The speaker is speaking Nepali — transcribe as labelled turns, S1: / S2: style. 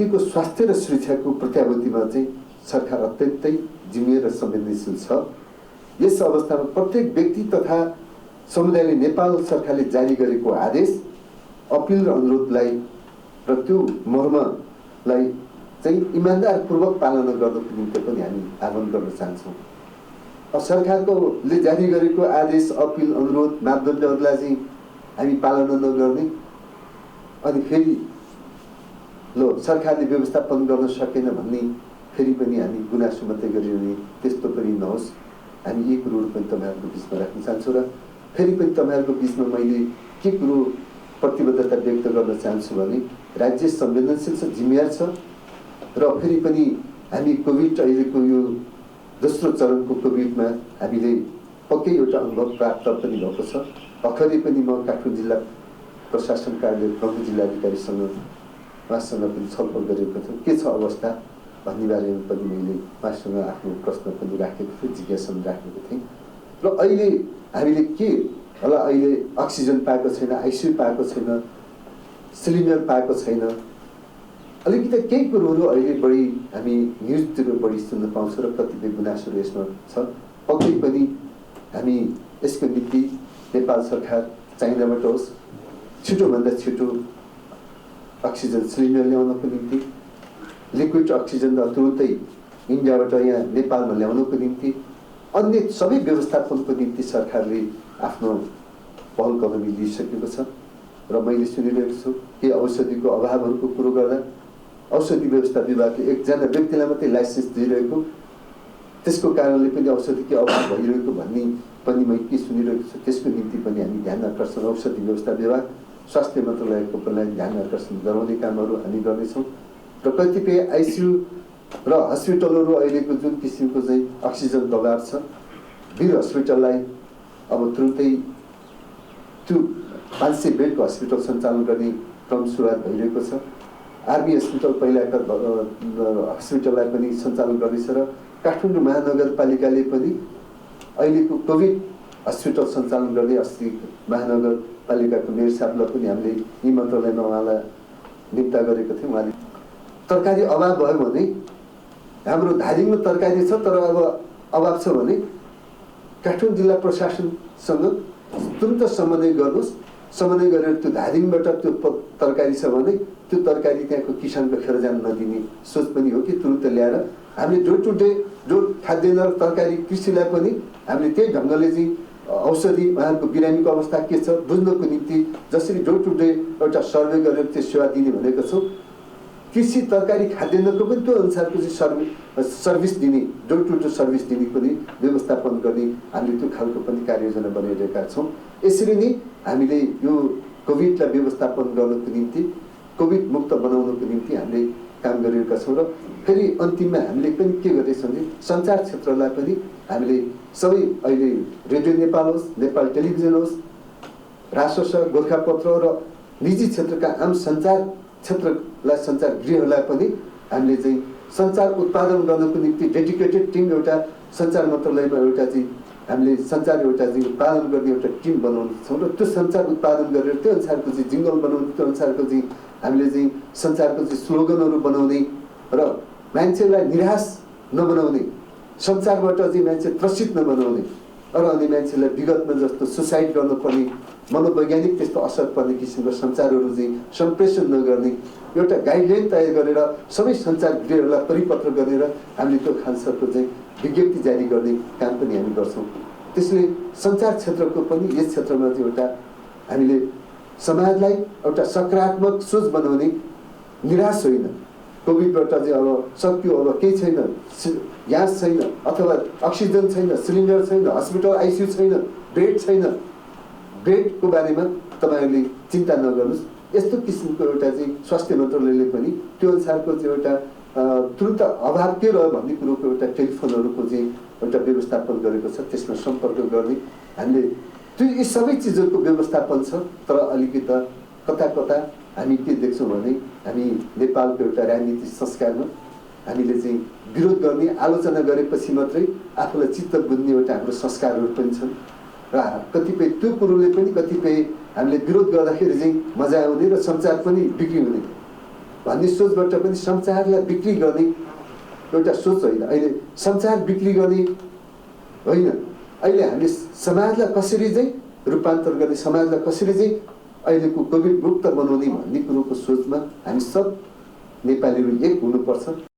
S1: व्यक्तिको स्वास्थ्य र सुरक्षाको प्रत्याभूतिमा चाहिँ सरकार अत्यन्तै जिम्मेवार र संवेदनशील छ। यस अवस्थामा प्रत्येक व्यक्ति तथा समुदायले नेपाल सरकारले जारी गरेको आदेश, अपिल र अनुरोधलाई र त्यो मर्मलाई चाहिँ इमान्दारपूर्वक पालना गर्नको निम्ति पनि हामी आह्वान गर्न चाहन्छौँ। सरकारले जारी गरेको आदेश, अपिल, अनुरोध, मापदण्डहरूलाई चाहिँ हामी पालना नगर्ने अनि फेरि सरकारले व्यवस्थापन गर्न सकेन भन्ने फेरि पनि हामी गुनासो मात्रै गरिरहने, त्यस्तो पनि नहोस्। हामी यी कुरोहरू पनि तपाईँहरूको बिचमा राख्न चाहन्छौँ। र फेरि पनि तपाईँहरूको बिचमा मैले के कुरो प्रतिबद्धता व्यक्त गर्न चाहन्छु भने राज्य संवेदनशील छ, जिम्मेवार छ र फेरि पनि हामी कोभिड अहिलेको यो दोस्रो चरणको कोभिडमा हामीले पक्कै एउटा अनुभव प्राप्त पनि भएको छ। भर्खरै पनि म काठमाडौँ जिल्ला प्रशासन कार्यालय प्रमुख जिल्लाधिकारीसँग उहाँसँग पनि छलफल गरेको थिएँ। के छ अवस्था भन्ने बारेमा पनि मैले उहाँसँग आफ्नो प्रश्न पनि राखेको थिएँ, जिज्ञासा राखेको थिएँ। र अहिले हामीले के होला, अहिले अक्सिजन पाएको छैन, आइसियु पाएको छैन, सिलिन्डर पाएको छैन, अलिकति केही कुरोहरू अहिले बढी हामी न्युजतिर बढी सुन्न पाउँछौँ र कतिपय गुनासोहरू यसमा छ। पक्कै पनि हामी यसको निम्ति नेपाल सरकार चाइनाबाट होस् छिटोभन्दा छिटो अक्सिजन सिलिन्डर ल्याउनको निम्ति, लिक्विड अक्सिजन तुरुन्तै इन्डियाबाट यहाँ नेपालमा ल्याउनको निम्ति, अन्य सबै व्यवस्थापनको निम्ति सरकारले आफ्नो पहल कदमी लिइसकेको छ। र मैले सुनिरहेको छु के औषधिको अभावहरूको कुरो गर्दा औषधि व्यवस्था विभागले एकजना व्यक्तिलाई मात्रै लाइसेन्स दिइरहेको, त्यसको कारणले पनि औषधिको अभाव भइरहेको भन्ने पनि मैले के सुनिरहेको छु। त्यसको निम्ति पनि हामी ध्यान आकर्षण, औषधि व्यवस्था विभाग, स्वास्थ्य मन्त्रालयको पनि ध्यान आकर्षण गराउने कामहरू हामी गर्नेछौँ। र कतिपय आइसियु र हस्पिटलहरू अहिलेको जुन किसिमको चाहिँ अक्सिजन दबाब छ, वीर हस्पिटललाई अब तुरुन्तै त्यो 500 बेडको हस्पिटल सञ्चालन गर्ने क्रम सुरुवात भइरहेको छ। आर्मी हस्पिटल पहिलाका हस्पिटललाई पनि सञ्चालन गर्नेछ र काठमाडौँ महानगरपालिकाले पनि अहिलेको कोभिड हस्पिटल सञ्चालन गर्ने अस्ति महानगरपालिकाको मेयर साहबलाई पनि हामीले यी मन्त्रालयमा उहाँलाई निम्ता गरेको थियौँ। उहाँले तरकारी अभाव भयो भने, हाम्रो धादिङमा तरकारी छ तर अब अभाव छ भने काठमाडौँ जिल्ला प्रशासनसँग तुरन्त समन्वय गर्नुहोस्। समन्वय गरेर त्यो धादिङबाट त्यो तरकारी छ भने त्यो तरकारी त्यहाँको किसानको खेर जान नदिने सोच पनि हो कि तुरन्त ल्याएर हामीले डे टु डे जो खाद्यान्न र तरकारी कृषिलाई पनि हामीले त्यही ढङ्गले चाहिँ औषधि उहाँहरूको बिरामीको अवस्था के छ बुझ्नको निम्ति जसरी डे टु डे एउटा सर्वे गरेर त्यो सेवा दिने भनेको छौँ। कृषि, तरकारी, खाद्यान्नको पनि त्यो अनुसारको चाहिँ सर्भिस दिने, डे टु डे सर्भिस दिने पनि व्यवस्थापन गर्ने हामीले त्यो खालको पनि कार्ययोजना बनाइरहेका छौँ। यसरी नै हामीले यो कोभिडलाई व्यवस्थापन गर्नको निम्ति, कोभिड मुक्त बनाउनको निम्ति हामीले काम गरिरहेका छौँ। र फेरि अन्तिममा हामीले पनि के गरेछौँ भने सञ्चार क्षेत्रलाई पनि हामीले सबै अहिले रेडियो नेपाल होस्, नेपाल टेलिभिजन होस्, रासोस, गोर्खापत्र र निजी क्षेत्रका आम सञ्चार क्षेत्रलाई, सञ्चार गृहलाई पनि हामीले चाहिँ सञ्चार उत्पादन गर्नको निम्ति डेडिकेटेड टिम एउटा सञ्चार मन्त्रालयमा एउटा चाहिँ हामीले सञ्चार एउटा चाहिँ उत्पादन गर्ने एउटा टिम बनाउने छौँ। र त्यो सञ्चार उत्पादन गरेर त्यो अनुसारको चाहिँ जिङ्गल बनाउने, त्यो अनुसारको चाहिँ हामीले चाहिँ सञ्चारको चाहिँ स्लोगनहरू बनाउने र मान्छेलाई निराश नबनाउने, सञ्चारबाट चाहिँ मान्छे त्रसित नबनाउने र अनि मान्छेलाई विगतमा जस्तो सुसाइड गर्नुपर्ने, मनोवैज्ञानिक त्यस्तो असर पर्ने किसिमको सञ्चारहरू चाहिँ सम्प्रेषण नगर्ने एउटा गाइडलाइन तयार गरेर सबै सञ्चार गृहहरूलाई परिपत्र गरेर हामीले त्यो खालसाको चाहिँ विज्ञप्ति जारी गर्ने काम पनि हामी गर्छौँ। त्यसले सञ्चार क्षेत्रको पनि यस क्षेत्रमा चाहिँ एउटा हामीले समाजलाई एउटा सकारात्मक सोच बनाउने, निराश होइन, कोभिडबाट चाहिँ अब सक्यो, अब केही छैन, ग्यास छैन अथवा अक्सिजन छैन, सिलिन्डर छैन, हस्पिटल आइसियु छैन, बेड छैन, बेडको बारेमा तपाईँहरूले चिन्ता नगर्नुहोस्। यस्तो किसिमको एउटा चाहिँ स्वास्थ्य मन्त्रालयले पनि त्यो अनुसारको चाहिँ एउटा तुरन्त अभाव के रह्यो भन्ने कुरोको एउटा टेलिफोनहरूको चाहिँ एउटा व्यवस्थापन गरेको छ। त्यसमा सम्पर्क गर्ने हामीले त्यो यी सबै चिजहरूको व्यवस्थापन छ। तर अलिकति कता कता हामी के देख्छौँ भने हामी नेपालको एउटा राजनीतिक संस्कारमा हामीले चाहिँ विरोध गर्ने, आलोचना गरेपछि मात्रै आफूलाई चित्त बुझ्ने एउटा हाम्रो संस्कारहरू पनि छन् र कतिपय त्यो कुरोले पनि कतिपय हामीले विरोध गर्दाखेरि चाहिँ मजा आउने र सञ्चार पनि बिक्री हुने भन्ने सोचबाट पनि संसारलाई बिक्री गर्ने एउटा सोच होइन। अहिले संसार बिक्री गर्ने होइन, अहिले हामीले समाजलाई कसरी चाहिँ रूपान्तर गर्ने, समाजलाई कसरी चाहिँ अहिलेको कोभिड मुक्त बनाउने भन्ने कुरोको सोचमा हामी सब नेपालीहरू एक हुनुपर्छ।